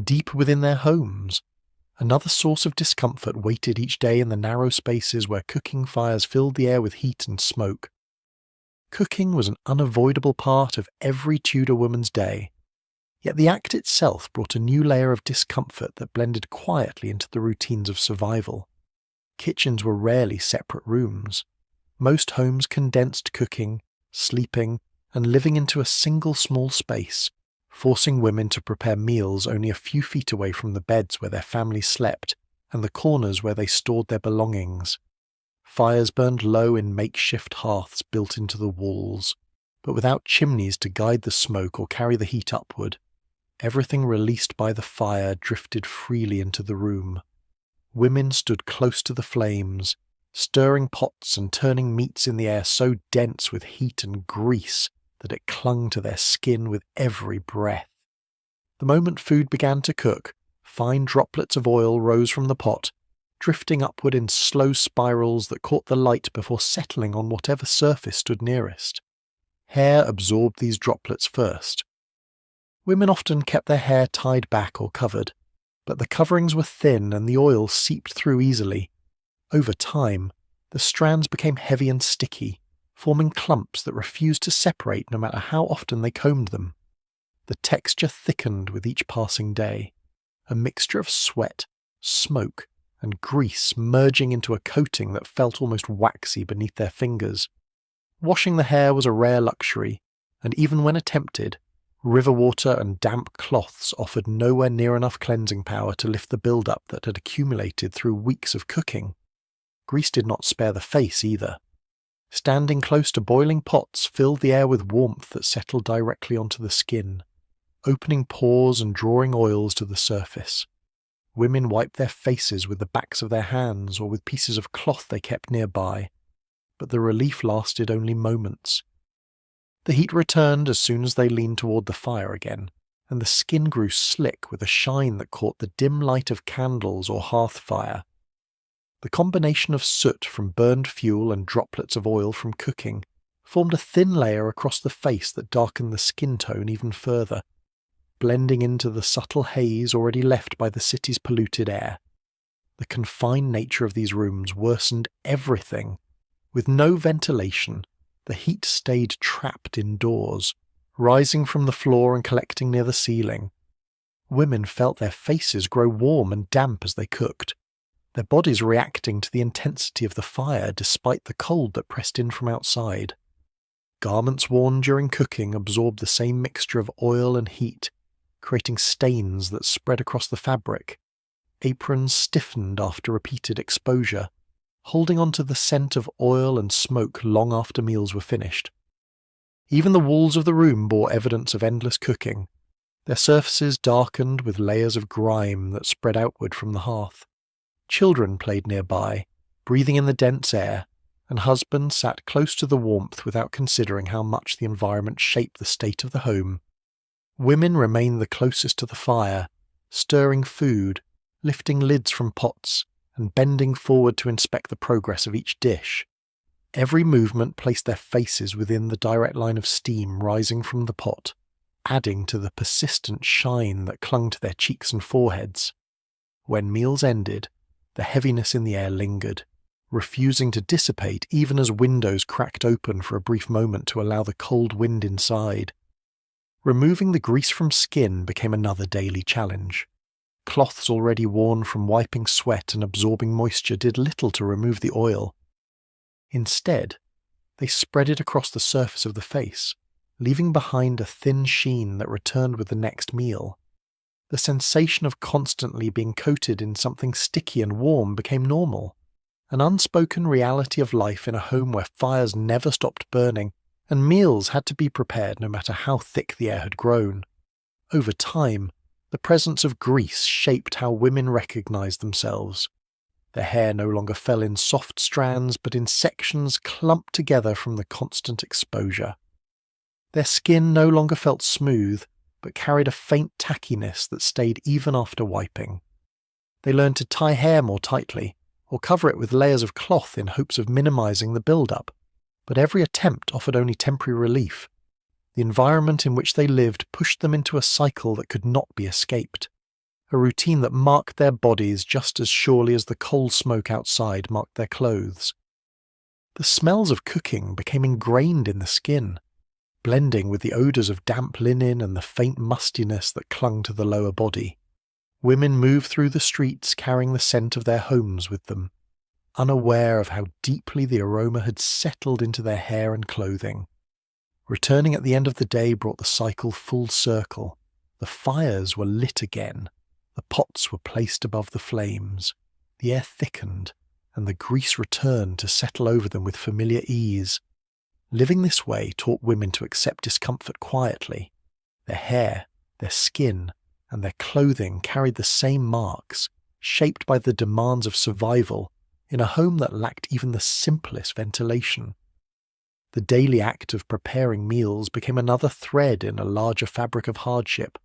Deep within their homes, another source of discomfort waited each day in the narrow spaces where cooking fires filled the air with heat and smoke. Cooking was an unavoidable part of every Tudor woman's day, yet the act itself brought a new layer of discomfort that blended quietly into the routines of survival. Kitchens were rarely separate rooms. Most homes condensed cooking, sleeping, and living into a single small space, forcing women to prepare meals only a few feet away from the beds where their families slept and the corners where they stored their belongings. Fires burned low in makeshift hearths built into the walls, but without chimneys to guide the smoke or carry the heat upward. Everything released by the fire drifted freely into the room. Women stood close to the flames, stirring pots and turning meats in the air so dense with heat and grease that it clung to their skin with every breath. The moment food began to cook, fine droplets of oil rose from the pot, drifting upward in slow spirals that caught the light before settling on whatever surface stood nearest. Hair absorbed these droplets first. Women often kept their hair tied back or covered, but the coverings were thin and the oil seeped through easily. Over time, the strands became heavy and sticky, forming clumps that refused to separate no matter how often they combed them. The texture thickened with each passing day, a mixture of sweat, smoke, and grease merging into a coating that felt almost waxy beneath their fingers. Washing the hair was a rare luxury, and even when attempted, river water and damp cloths offered nowhere near enough cleansing power to lift the build-up that had accumulated through weeks of cooking. Grease did not spare the face either. Standing close to boiling pots filled the air with warmth that settled directly onto the skin, opening pores and drawing oils to the surface. Women wiped their faces with the backs of their hands or with pieces of cloth they kept nearby, but the relief lasted only moments. The heat returned as soon as they leaned toward the fire again, and the skin grew slick with a shine that caught the dim light of candles or hearth fire. The combination of soot from burned fuel and droplets of oil from cooking formed a thin layer across the face that darkened the skin tone even further, blending into the subtle haze already left by the city's polluted air. The confined nature of these rooms worsened everything. With no ventilation, the heat stayed trapped indoors, rising from the floor and collecting near the ceiling. Women felt their faces grow warm and damp as they cooked, their bodies reacting to the intensity of the fire despite the cold that pressed in from outside. Garments worn during cooking absorbed the same mixture of oil and heat, creating stains that spread across the fabric. Aprons stiffened after repeated exposure, holding on to the scent of oil and smoke long after meals were finished. Even the walls of the room bore evidence of endless cooking, their surfaces darkened with layers of grime that spread outward from the hearth. Children played nearby, breathing in the dense air, and husbands sat close to the warmth without considering how much the environment shaped the state of the home. Women remained the closest to the fire, stirring food, lifting lids from pots, and bending forward to inspect the progress of each dish. Every movement placed their faces within the direct line of steam rising from the pot, adding to the persistent shine that clung to their cheeks and foreheads. When meals ended, the heaviness in the air lingered, refusing to dissipate even as windows cracked open for a brief moment to allow the cold wind inside. Removing the grease from skin became another daily challenge. Cloths already worn from wiping sweat and absorbing moisture did little to remove the oil. Instead, they spread it across the surface of the face, leaving behind a thin sheen that returned with the next meal. The sensation of constantly being coated in something sticky and warm became normal, an unspoken reality of life in a home where fires never stopped burning and meals had to be prepared no matter how thick the air had grown. Over time, the presence of grease shaped how women recognized themselves. Their hair no longer fell in soft strands but in sections clumped together from the constant exposure. Their skin no longer felt smooth, but carried a faint tackiness that stayed even after wiping. They learned to tie hair more tightly, or cover it with layers of cloth in hopes of minimizing the build-up, but every attempt offered only temporary relief. The environment in which they lived pushed them into a cycle that could not be escaped, a routine that marked their bodies just as surely as the coal smoke outside marked their clothes. The smells of cooking became ingrained in the skin, blending with the odours of damp linen and the faint mustiness that clung to the lower body. Women moved through the streets carrying the scent of their homes with them, unaware of how deeply the aroma had settled into their hair and clothing. Returning at the end of the day brought the cycle full circle. The fires were lit again, the pots were placed above the flames, the air thickened, and the grease returned to settle over them with familiar ease. Living this way taught women to accept discomfort quietly. Their hair, their skin, and their clothing carried the same marks, shaped by the demands of survival in a home that lacked even the simplest ventilation. The daily act of preparing meals became another thread in a larger fabric of hardship,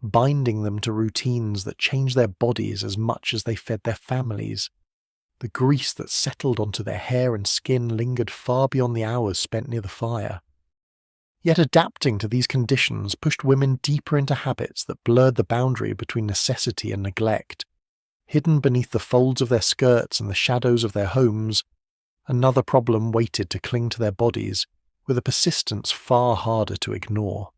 binding them to routines that changed their bodies as much as they fed their families. The grease that settled onto their hair and skin lingered far beyond the hours spent near the fire. Yet adapting to these conditions pushed women deeper into habits that blurred the boundary between necessity and neglect. Hidden beneath the folds of their skirts and the shadows of their homes, another problem waited to cling to their bodies with a persistence far harder to ignore.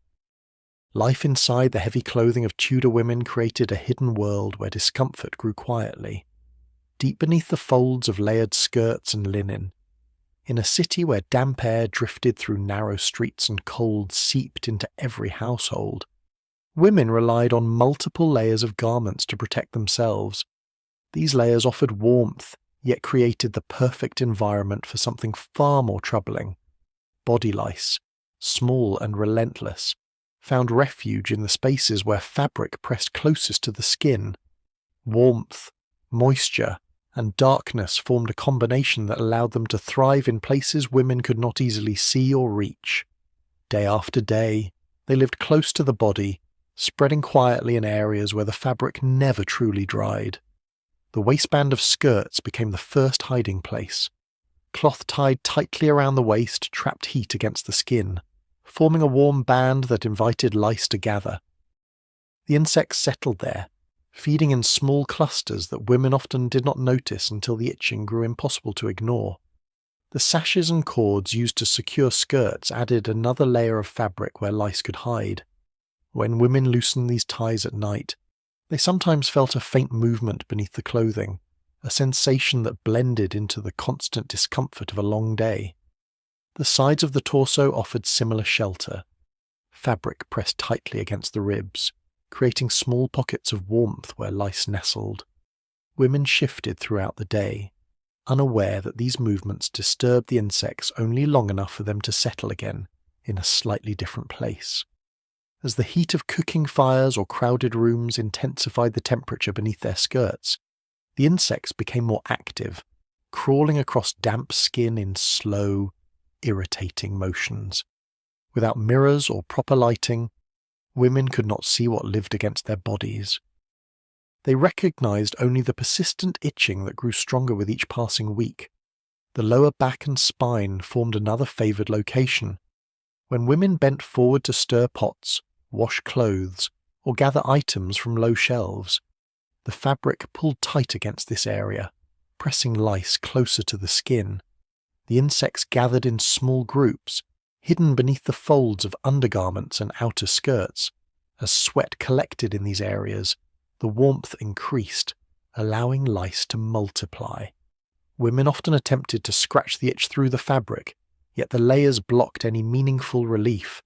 Life inside the heavy clothing of Tudor women created a hidden world where discomfort grew quietly, deep beneath the folds of layered skirts and linen. In a city where damp air drifted through narrow streets and cold seeped into every household, women relied on multiple layers of garments to protect themselves. These layers offered warmth, yet created the perfect environment for something far more troubling. Body lice, small and relentless, found refuge in the spaces where fabric pressed closest to the skin. Warmth, moisture, and darkness formed a combination that allowed them to thrive in places women could not easily see or reach. Day after day, they lived close to the body, spreading quietly in areas where the fabric never truly dried. The waistband of skirts became the first hiding place. Cloth tied tightly around the waist trapped heat against the skin, forming a warm band that invited lice to gather. The insects settled there, feeding in small clusters that women often did not notice until the itching grew impossible to ignore. The sashes and cords used to secure skirts added another layer of fabric where lice could hide. When women loosened these ties at night, they sometimes felt a faint movement beneath the clothing, a sensation that blended into the constant discomfort of a long day. The sides of the torso offered similar shelter, fabric pressed tightly against the ribs, creating small pockets of warmth where lice nestled. Women shifted throughout the day, unaware that these movements disturbed the insects only long enough for them to settle again in a slightly different place. As the heat of cooking fires or crowded rooms intensified the temperature beneath their skirts, the insects became more active, crawling across damp skin in slow, irritating motions. Without mirrors or proper lighting, women could not see what lived against their bodies. They recognized only the persistent itching that grew stronger with each passing week. The lower back and spine formed another favored location. When women bent forward to stir pots, wash clothes, or gather items from low shelves, the fabric pulled tight against this area, pressing lice closer to the skin. The insects gathered in small groups, hidden beneath the folds of undergarments and outer skirts. As sweat collected in these areas, the warmth increased, allowing lice to multiply. Women often attempted to scratch the itch through the fabric, yet the layers blocked any meaningful relief.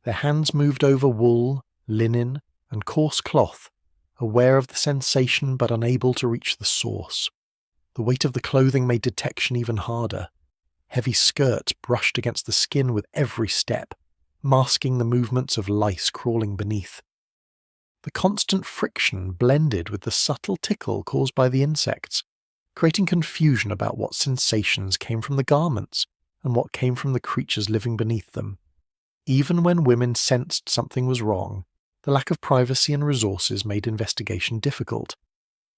Their hands moved over wool, linen, and coarse cloth, aware of the sensation but unable to reach the source. The weight of the clothing made detection even harder. Heavy skirts brushed against the skin with every step, masking the movements of lice crawling beneath. The constant friction blended with the subtle tickle caused by the insects, creating confusion about what sensations came from the garments and what came from the creatures living beneath them. Even when women sensed something was wrong, The lack of privacy and resources made investigation difficult.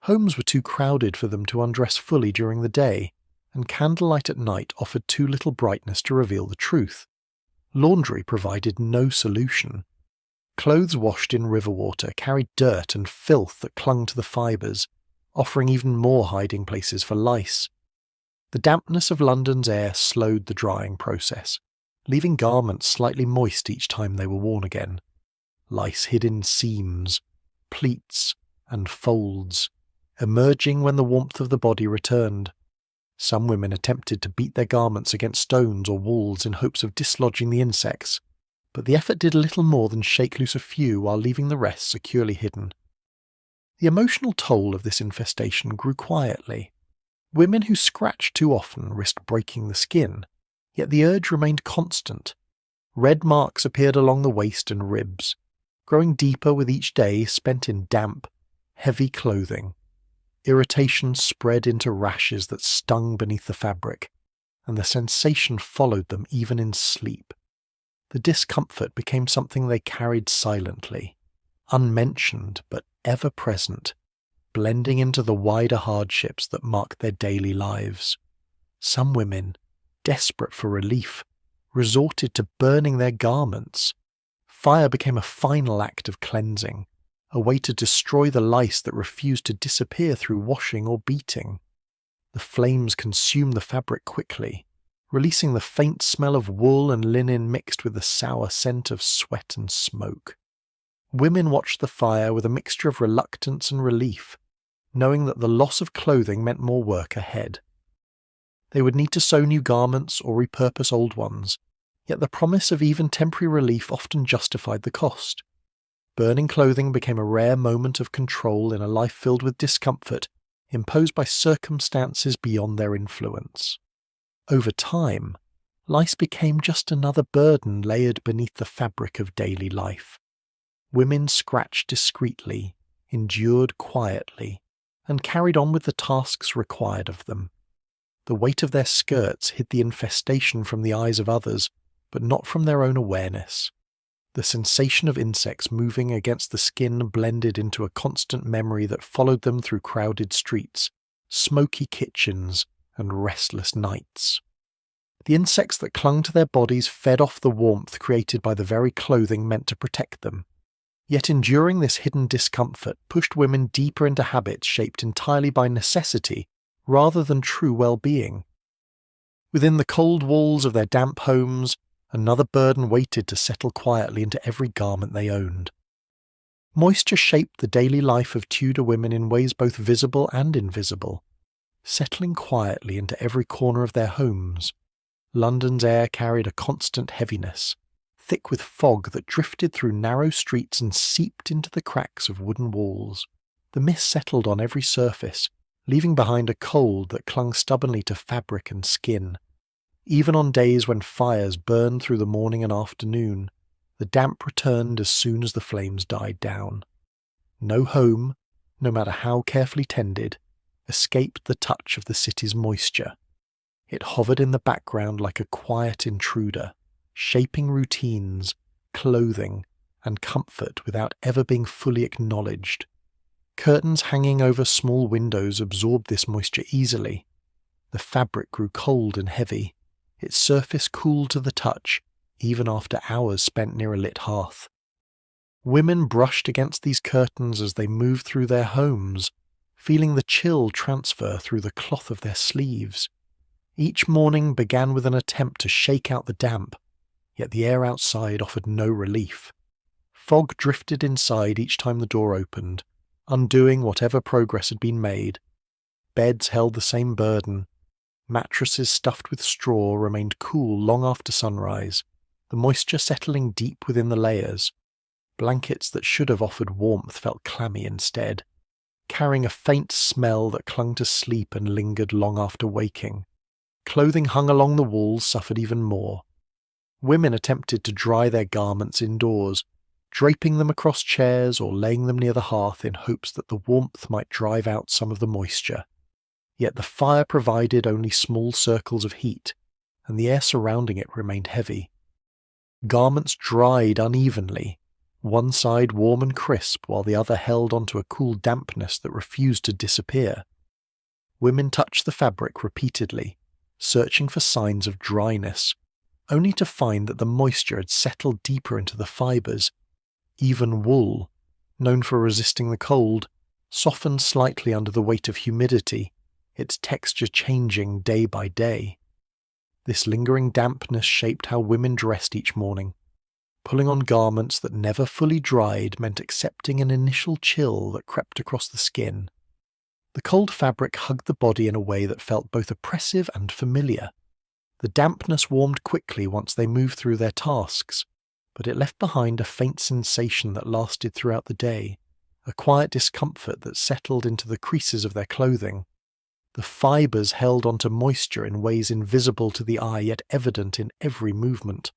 Homes were too crowded for them to undress fully during the day, and candlelight at night offered too little brightness to reveal the truth. Laundry provided no solution. Clothes washed in river water carried dirt and filth that clung to the fibres, offering even more hiding places for lice. The dampness of London's air slowed the drying process, leaving garments slightly moist each time they were worn again. Lice hid in seams, pleats, and folds, emerging when the warmth of the body returned. Some women attempted to beat their garments against stones or walls in hopes of dislodging the insects, but the effort did little more than shake loose a few while leaving the rest securely hidden. The emotional toll of this infestation grew quietly. Women who scratched too often risked breaking the skin, yet the urge remained constant. Red marks appeared along the waist and ribs, growing deeper with each day spent in damp, heavy clothing. Irritation spread into rashes that stung beneath the fabric, and the sensation followed them even in sleep. The discomfort became something they carried silently, unmentioned but ever present, blending into the wider hardships that marked their daily lives. Some women, desperate for relief, resorted to burning their garments. Fire became a final act of cleansing, a way to destroy the lice that refused to disappear through washing or beating. The flames consumed the fabric quickly, releasing the faint smell of wool and linen mixed with the sour scent of sweat and smoke. Women watched the fire with a mixture of reluctance and relief, knowing that the loss of clothing meant more work ahead. They would need to sew new garments or repurpose old ones, yet the promise of even temporary relief often justified the cost. Burning clothing became a rare moment of control in a life filled with discomfort imposed by circumstances beyond their influence. Over time, lice became just another burden layered beneath the fabric of daily life. Women scratched discreetly, endured quietly, and carried on with the tasks required of them. The weight of their skirts hid the infestation from the eyes of others, but not from their own awareness. The sensation of insects moving against the skin blended into a constant memory that followed them through crowded streets, smoky kitchens, and restless nights. The insects that clung to their bodies fed off the warmth created by the very clothing meant to protect them. Yet enduring this hidden discomfort pushed women deeper into habits shaped entirely by necessity rather than true well-being. Within the cold walls of their damp homes, another burden waited to settle quietly into every garment they owned. Moisture shaped the daily life of Tudor women in ways both visible and invisible, settling quietly into every corner of their homes. London's air carried a constant heaviness, thick with fog that drifted through narrow streets and seeped into the cracks of wooden walls. The mist settled on every surface, leaving behind a cold that clung stubbornly to fabric and skin. Even on days when fires burned through the morning and afternoon, the damp returned as soon as the flames died down. No home, no matter how carefully tended, escaped the touch of the city's moisture. It hovered in the background like a quiet intruder, shaping routines, clothing, and comfort without ever being fully acknowledged. Curtains hanging over small windows absorbed this moisture easily. The fabric grew cold and heavy, its surface cooled to the touch, even after hours spent near a lit hearth. Women brushed against these curtains as they moved through their homes, feeling the chill transfer through the cloth of their sleeves. Each morning began with an attempt to shake out the damp, yet the air outside offered no relief. Fog drifted inside each time the door opened, undoing whatever progress had been made. Beds held the same burden. Mattresses stuffed with straw remained cool long after sunrise, the moisture settling deep within the layers. Blankets that should have offered warmth felt clammy instead, carrying a faint smell that clung to sleep and lingered long after waking. Clothing hung along the walls suffered even more. Women attempted to dry their garments indoors, draping them across chairs or laying them near the hearth in hopes that the warmth might drive out some of the moisture. Yet the fire provided only small circles of heat, and the air surrounding it remained heavy. Garments dried unevenly, one side warm and crisp while the other held onto a cool dampness that refused to disappear. Women touched the fabric repeatedly, searching for signs of dryness, only to find that the moisture had settled deeper into the fibres. Even wool, known for resisting the cold, softened slightly under the weight of humidity, its texture changing day by day. This lingering dampness shaped how women dressed each morning. Pulling on garments that never fully dried meant accepting an initial chill that crept across the skin. The cold fabric hugged the body in a way that felt both oppressive and familiar. The dampness warmed quickly once they moved through their tasks, but it left behind a faint sensation that lasted throughout the day, a quiet discomfort that settled into the creases of their clothing. The fibres held onto moisture in ways invisible to the eye yet evident in every movement.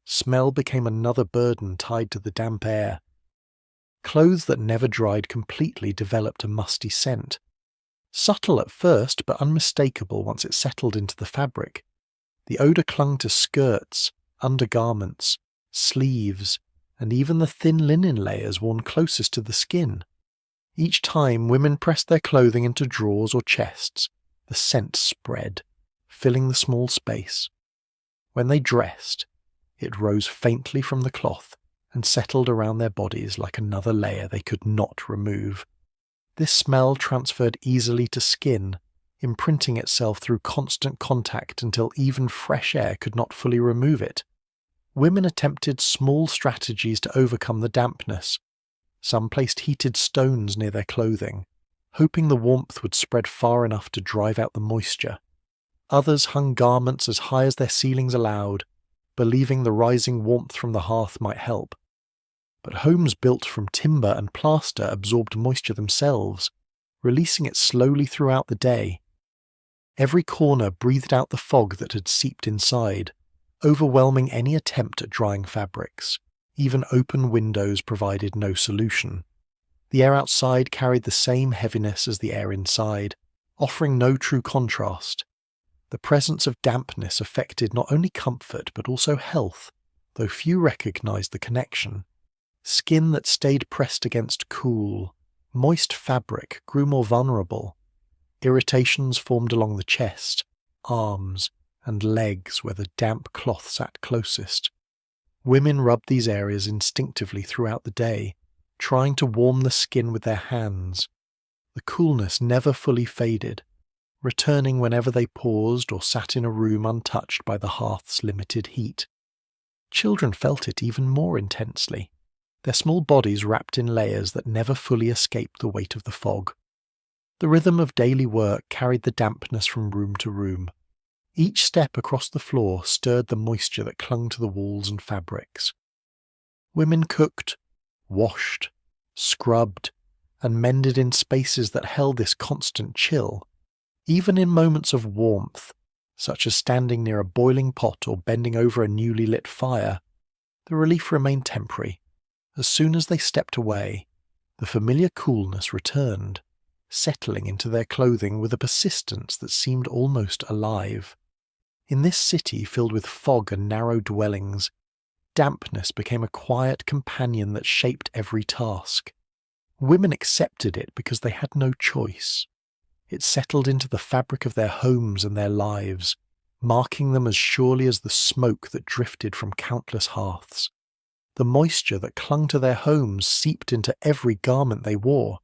Smell became another burden tied to the damp air. Clothes that never dried completely developed a musty scent. Subtle at first, but unmistakable once it settled into the fabric. The odour clung to skirts, undergarments, sleeves, and even the thin linen layers worn closest to the skin. Each time women pressed their clothing into drawers or chests, the scent spread, filling the small space. When they dressed, it rose faintly from the cloth and settled around their bodies like another layer they could not remove. This smell transferred easily to skin, imprinting itself through constant contact until even fresh air could not fully remove it. Women attempted small strategies to overcome the dampness. Some placed heated stones near their clothing, hoping the warmth would spread far enough to drive out the moisture. Others hung garments as high as their ceilings allowed, believing the rising warmth from the hearth might help. But homes built from timber and plaster absorbed moisture themselves, releasing it slowly throughout the day. Every corner breathed out the fog that had seeped inside, overwhelming any attempt at drying fabrics. Even open windows provided no solution. The air outside carried the same heaviness as the air inside, offering no true contrast. The presence of dampness affected not only comfort but also health, though few recognized the connection. Skin that stayed pressed against cool, moist fabric grew more vulnerable. Irritations formed along the chest, arms, and legs where the damp cloth sat closest. Women rubbed these areas instinctively throughout the day, trying to warm the skin with their hands. The coolness never fully faded, returning whenever they paused or sat in a room untouched by the hearth's limited heat. Children felt it even more intensely, their small bodies wrapped in layers that never fully escaped the weight of the fog. The rhythm of daily work carried the dampness from room to room. Each step across the floor stirred the moisture that clung to the walls and fabrics. Women cooked, washed, scrubbed, and mended in spaces that held this constant chill. Even in moments of warmth, such as standing near a boiling pot or bending over a newly lit fire, the relief remained temporary. As soon as they stepped away, the familiar coolness returned, settling into their clothing with a persistence that seemed almost alive. In this city filled with fog and narrow dwellings, dampness became a quiet companion that shaped every task. Women accepted it because they had no choice. It settled into the fabric of their homes and their lives, marking them as surely as the smoke that drifted from countless hearths. The moisture that clung to their homes seeped into every garment they wore.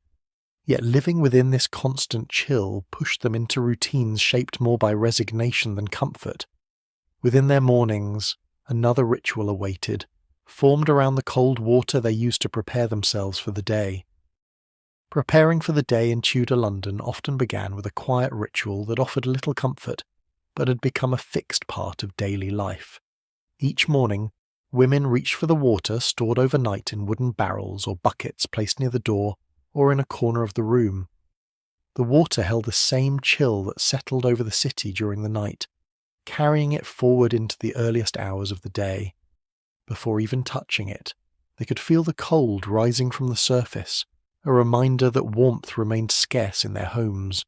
Yet living within this constant chill pushed them into routines shaped more by resignation than comfort. Within their mornings, another ritual awaited, formed around the cold water they used to prepare themselves for the day. Preparing for the day in Tudor London often began with a quiet ritual that offered little comfort, but had become a fixed part of daily life. Each morning, women reached for the water stored overnight in wooden barrels or buckets placed near the door or in a corner of the room. The water held the same chill that settled over the city during the night, carrying it forward into the earliest hours of the day. Before even touching it, they could feel the cold rising from the surface, a reminder that warmth remained scarce in their homes.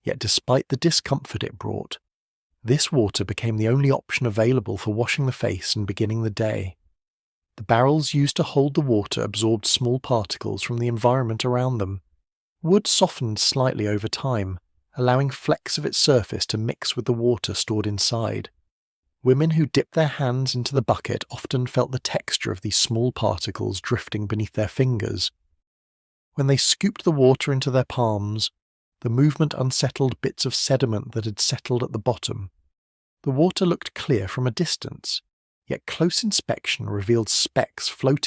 Yet despite the discomfort it brought, this water became the only option available for washing the face and beginning the day. The barrels used to hold the water absorbed small particles from the environment around them. Wood softened slightly over time, allowing flecks of its surface to mix with the water stored inside. Women who dipped their hands into the bucket often felt the texture of these small particles drifting beneath their fingers. When they scooped the water into their palms, the movement unsettled bits of sediment that had settled at the bottom. The water looked clear from a distance, yet close inspection revealed specks floating